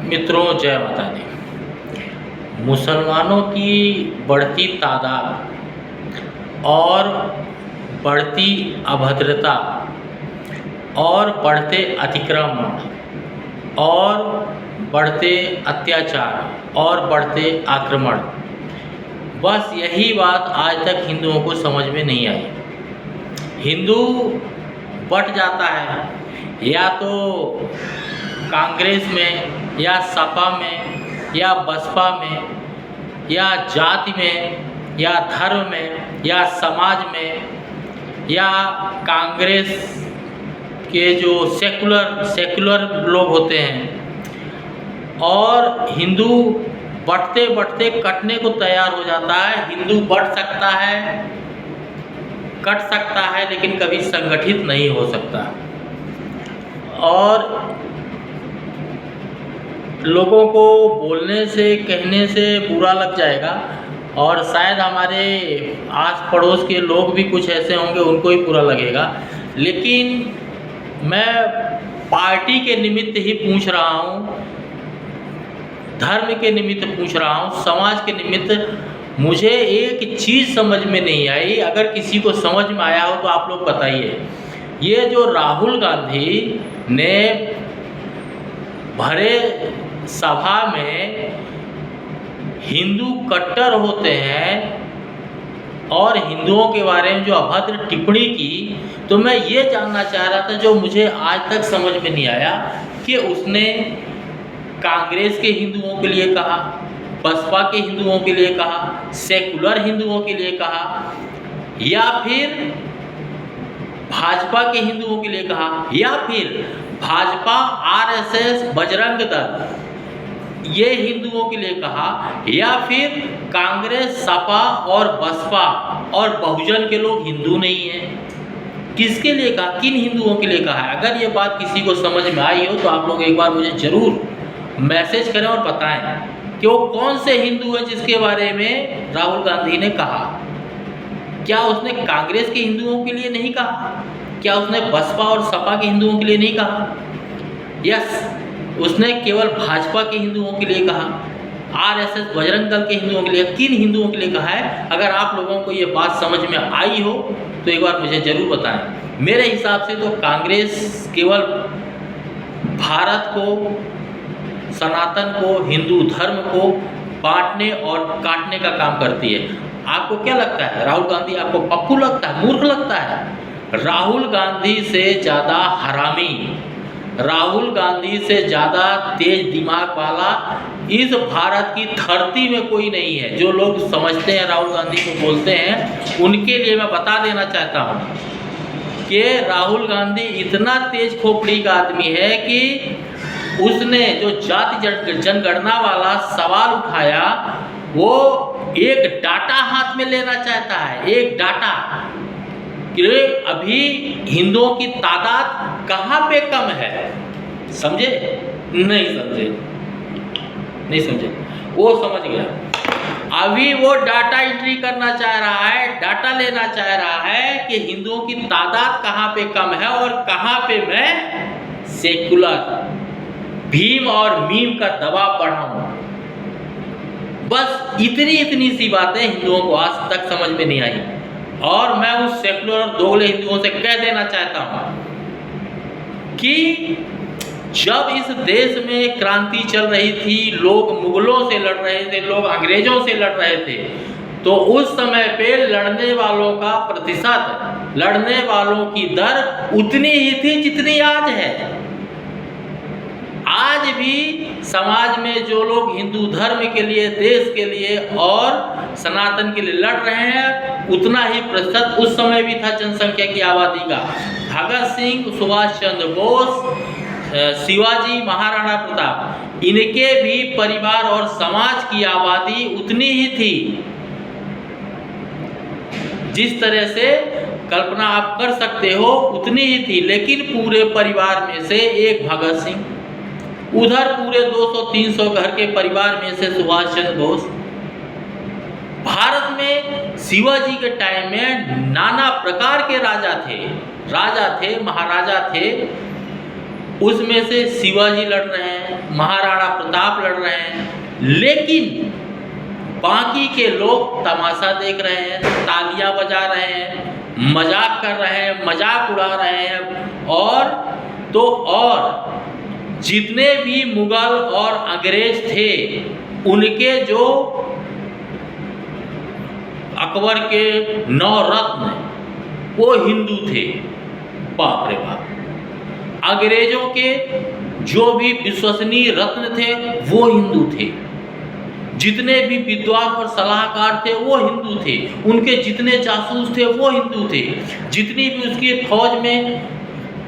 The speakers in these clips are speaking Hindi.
मित्रों, जय माता दी। मुसलमानों की बढ़ती तादाद और बढ़ती अभद्रता और बढ़ते अतिक्रमण और बढ़ते अत्याचार और बढ़ते आक्रमण, बस यही बात आज तक हिंदुओं को समझ में नहीं आई। हिंदू बट जाता है या तो कांग्रेस में या सपा में या बसपा में या जाति में या धर्म में या समाज में या कांग्रेस के जो सेकुलर लोग होते हैं, और हिंदू बढ़ते बढ़ते कटने को तैयार हो जाता है। हिंदू बढ़ सकता है, कट सकता है, लेकिन कभी संगठित नहीं हो सकता। और लोगों को बोलने से कहने से बुरा लग जाएगा, और शायद हमारे आस पड़ोस के लोग भी कुछ ऐसे होंगे उनको ही बुरा लगेगा, लेकिन मैं पार्टी के निमित्त ही पूछ रहा हूँ, धर्म के निमित्त पूछ रहा हूँ, समाज के निमित्त। मुझे एक चीज़ समझ में नहीं आई, अगर किसी को समझ में आया हो तो आप लोग बताइए। ये जो राहुल गांधी ने भरे सभा में हिंदू कट्टर होते हैं और हिंदुओं के बारे में जो अभद्र टिप्पणी की, तो मैं ये जानना चाह रहा था, जो मुझे आज तक समझ में नहीं आया, कि उसने कांग्रेस के हिंदुओं के लिए कहा, बसपा के हिंदुओं के लिए कहा, सेकुलर हिंदुओं के लिए कहा, या फिर भाजपा के हिंदुओं के लिए कहा, या फिर भाजपा, आरएसएस, बजरंग दल ये हिंदुओं के लिए कहा, या फिर कांग्रेस, सपा और बसपा और बहुजन के लोग हिंदू नहीं हैं। किसके लिए कहा, किन हिंदुओं के लिए कहा है? अगर ये बात किसी को समझ में आई हो तो आप लोग एक बार मुझे ज़रूर मैसेज करें और बताएं कि वो कौन से हिंदू हैं जिसके बारे में राहुल गांधी ने कहा। क्या उसने कांग्रेस के हिंदुओं के लिए नहीं कहा? क्या उसने बसपा और सपा के हिंदुओं के लिए नहीं कहा? यस, उसने केवल भाजपा के हिंदुओं के लिए कहा, आरएसएस, बजरंग दल के हिंदुओं के लिए, किन हिंदुओं के लिए कहा है? अगर आप लोगों को ये बात समझ में आई हो तो एक बार मुझे ज़रूर बताएं। मेरे हिसाब से तो कांग्रेस केवल भारत को, सनातन को, हिंदू धर्म को बांटने और काटने का काम करती है। आपको क्या लगता है? राहुल गांधी आपको पप्पू लगता है, मूर्ख लगता है? राहुल गांधी से ज़्यादा हरामी, राहुल गांधी से ज़्यादा तेज दिमाग वाला इस भारत की धरती में कोई नहीं है। जो लोग समझते हैं राहुल गांधी को बोलते हैं, उनके लिए मैं बता देना चाहता हूँ कि राहुल गांधी इतना तेज खोपड़ी का आदमी है कि उसने जो जाति जनगणना वाला सवाल उठाया, वो एक डाटा हाथ में लेना चाहता है, एक डाटा कि अभी हिंदुओं की तादाद कहाँ पे कम है। समझे? नहीं समझे, नहीं समझे, वो समझ गया। अभी वो डाटा एंट्री करना चाह रहा है, डाटा लेना चाह रहा है कि हिंदुओं की तादाद कहाँ पे कम है और कहाँ पे मैं सेकुलर भीम और मीम का दबाव बढ़ाऊं। बस इतनी सी बातें हिंदुओं को आज तक समझ में नहीं आई, और मैं उस सेकुलर और दोगले हिंदुओं से कह देना चाहता हूं कि जब इस देश में क्रांति चल रही थी, लोग मुगलों से लड़ रहे थे, लोग अंग्रेजों से लड़ रहे थे, तो उस समय पे लड़ने वालों का प्रतिशत, लड़ने वालों की दर उतनी ही थी जितनी आज है। आज भी समाज में जो लोग हिंदू धर्म के लिए, देश के लिए और सनातन के लिए लड़ रहे हैं, उतना ही प्रतिशत उस समय भी था जनसंख्या की आबादी का। भगत सिंह, सुभाष चंद्र बोस, शिवाजी, महाराणा प्रताप, इनके भी परिवार और समाज की आबादी उतनी ही थी। जिस तरह से कल्पना आप कर सकते हो उतनी ही थी, लेकिन पूरे परिवार में से एक भगत सिंह, उधर पूरे 200-300 घर के परिवार में से सुभाष चंद्र बोस। भारत में शिवाजी के टाइम में नाना प्रकार के राजा थे, महाराजा थे। उसमें से शिवाजी लड़ रहे हैं, महाराणा प्रताप लड़ रहे हैं, लेकिन बाकी के लोग तमाशा देख रहे हैं, तालियां बजा रहे हैं, मजाक कर रहे हैं, मजाक उड़ा रहे हैं। और जितने भी मुगल और अंग्रेज थे, उनके जो अकबर के 9 रत्न वो हिंदू थे। बाप रे बाप। अंग्रेजों के जो भी विश्वसनीय रत्न थे वो हिंदू थे, जितने भी विद्वान और सलाहकार थे वो हिंदू थे, उनके जितने जासूस थे वो हिंदू थे, जितनी भी उसकी फौज में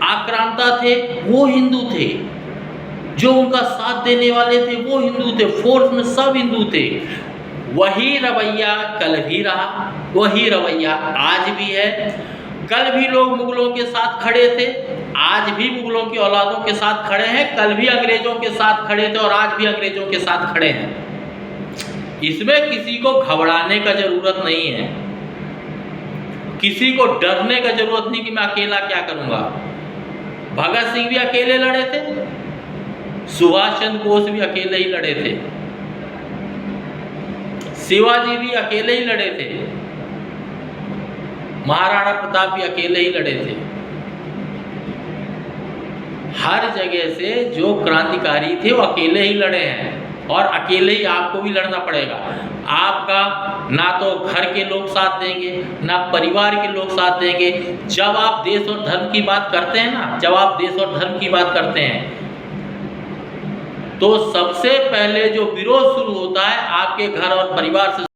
आक्रांता थे वो हिंदू थे, जो उनका साथ देने वाले थे वो हिंदू थे, फोर्स में सब हिंदू थे। वही रवैया कल भी रहा, वही रवैया आज भी है। कल भी लोग मुगलों के साथ खड़े थे, आज भी मुगलों की औलादों के साथ खड़े हैं, कल भी अंग्रेजों के साथ खड़े थे और आज भी अंग्रेजों के साथ खड़े हैं। इसमें किसी को घबराने का जरूरत नहीं है, किसी को डरने का जरूरत नहीं कि मैं अकेला क्या करूंगा। भगत सिंह भी अकेले लड़े थे, सुभाष चंद्र बोस भी अकेले ही लड़े थे, शिवाजी भी अकेले ही लड़े थे, महाराणा प्रताप भी अकेले ही लड़े थे। हर जगह से जो क्रांतिकारी थे वो अकेले ही लड़े हैं और अकेले ही आपको भी लड़ना पड़ेगा। आपका ना तो घर के लोग साथ देंगे, ना परिवार के लोग साथ देंगे। जब आप देश और धर्म की बात करते हैं ना, जब आप देश और धर्म की बात करते हैं तो सबसे पहले जो विरोध शुरू होता है आपके घर और परिवार से।